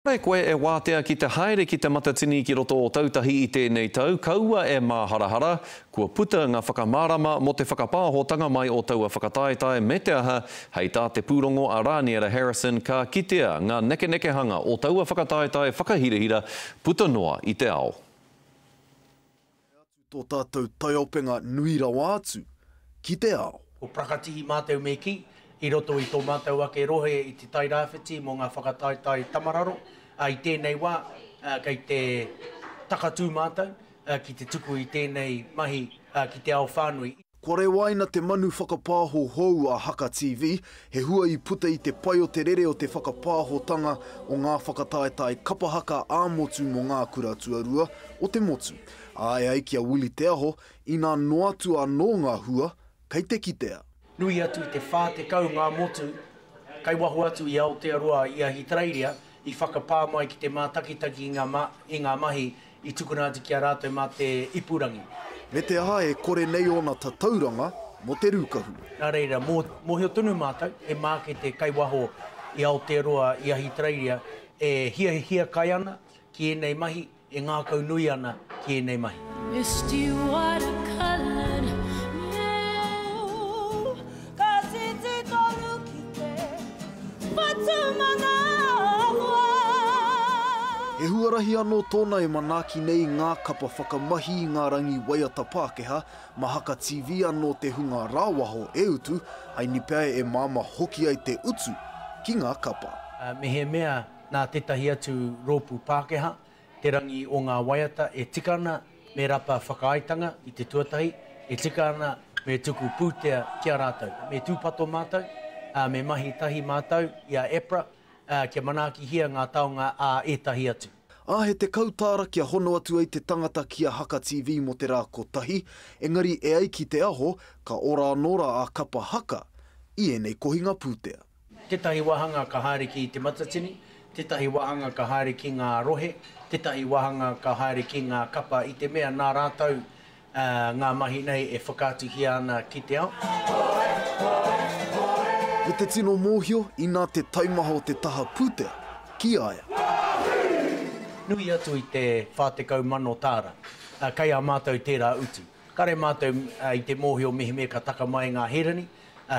Pai koe e wātea ki te haere ki te matatini ki roto o tautahi i tēnei tau, kaua e māharahara, kua puta ngā whakamārama mo te whakapāhotanga mai o taua whakataetae me te aha, hei tā te pūrongo a Raniera Harrison ka kitea ngā nekenekehanga o taua whakataetae whakahirahira puta noa i te ao. Tō tātou taiopenga nui rawa atu ki te ao. Ko prakatihi mātou me ki, i roto i tō mātou ake rohe i te tai rāwhiti mō ngā whakataetae tamararo. I tēnei wā, kei te takatū mātou, ki te tuku i tēnei mahi ki te ao whānui. Kore waina te manu whakapāho hou a Haka TV, he hua i puta i te pai o te rere o te whakapāhotanga o ngā whakataetae kapahaka āmotu mō ngā kura tuarua o te motu. Ai ai kia wuli te aho, i nā noatu anō ngā hua, kei te kitea. Nui atu i te whā te kau ngā motu, kai wahu atu i Aotearoa i Ahitereiria, i whakapā mai ki te mātakitaki i ngā mahi i tukunāti ki a rātou mā te ipurangi. Me te aha e kore nei ona ta tauranga mo te rūkahu. Nā reira, mōhio tunu mātou e māke te kai waho i Aotearoa i Ahitereiria e hia kai ana ki enei mahi, e ngā kau nui ana ki enei mahi. Misty watercolored E huarahi anō tōna e manaki nei ngā kapa whakamahi i ngā rangi Waiata Pākehā, ma Haka TV anō te hunga rāwaho e utu, ai ni pēr e māma hoki ai te utu ki ngā kapa. Me he mea nā tetahi atu rōpū Pākehā, te rangi o ngā Waiata e tikana me rapa whakaaitanga i te tuatahi, e tikana me tuku pūtea ki a rātou, me tūpato mātou, me mahi tahi mātou i a EPRA, kia manaki hia ngā taonga a etahi atu. He te kautāra kia hono atu ai te tangata ki a Haka TV mo te rā kotahi, engari e ai ki te aho ka ora anora a kapa haka i enei kohinga pūtea. Tetahi wahanga ka haere ki te matatini, tetahi wahanga ka haere ki ngā rohe, tetahi wahanga ka haere ki ngā kapa i te mea nā rātou ngā mahi nei e whakātuhia ana ki te ao. Me te tino mōhio i nā te taimaha o te taha pūtea ki aia. Nui atu i te whātekau mano tāra, kai a mātou tērā utu. Kare mātou i te mōhio meheme ka taka mai ngā herani,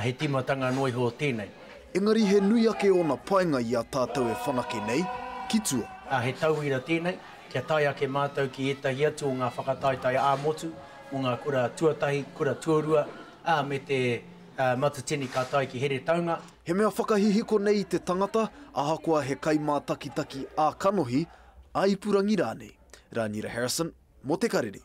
he timatanga noiho tēnei. Engari he nui ake ona painga i a tātou e whanake nei, ki tua. He tauhira tēnei, kia tai ake mātou ki etahi atu o ngā whakataetae āmotu, o ngā kura tuatahi, kura tuarua, me te matatini ka tai ki here taunga. He mea whakahihiko nei i te tangata, ahakoa he kaimā takitaki a kanohi, a ipurangi rānei. Raniera Harrison, mo te karere.